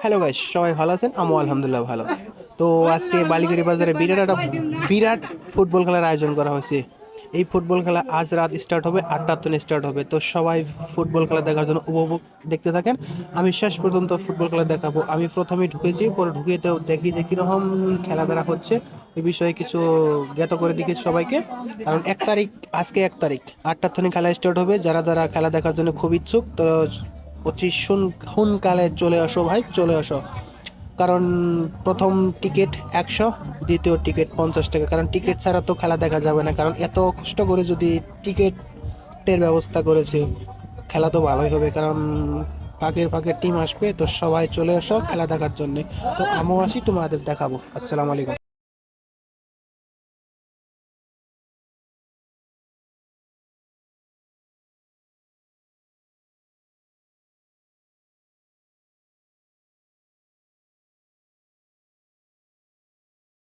Hello guys, সবাই ভালো আছেন? আমিও আলহামদুলিল্লাহ ভালো। তো আজকে বালিগড়ি বাজারে বিরাট ফুটবল খেলার আয়োজন করা হয়েছে। এই ফুটবল খেলা আজ রাত স্টার্ট হবে, 8টা স্টার্ট হবে। তো সবাই ফুটবল খেলা দেখার জন্য উপভোগ দেখতে থাকেন। আমি শেষ পর্যন্ত ফুটবল খেলা দেখাবো। আমি প্রথমে ঢুকেছি, পরে ঢুকে তো দেখি যে কিরকম খেলাধুলা হচ্ছে, এই বিষয়ে কিছু জ্ঞাত করে দিয়েছি সবাইকে। কারণ 1 তারিখ, আজকে 1 তারিখ, 8টার খেলা স্টার্ট হবে। যারা যারা খেলা দেখার জন্য খুব ইচ্ছুক, তো অতি কালে চলে আসো ভাই, চলে আসো। কারণ প্রথম টিকিট 100, দ্বিতীয় টিকিট 50 টাকা। কারণ টিকিট ছাড়া তো খেলা দেখা যাবে না। কারণ এত কষ্ট করে যদি টিকিটের ব্যবস্থা করেছে, খেলা তো ভালোই হবে। কারণ ফাঁকের ফাঁকের টিম আসবে, তো সবাই চলে আসো খেলা দেখার জন্য। তো আমিও আসি, তোমাদের দেখাবো। আসসালামু আলাইকুম।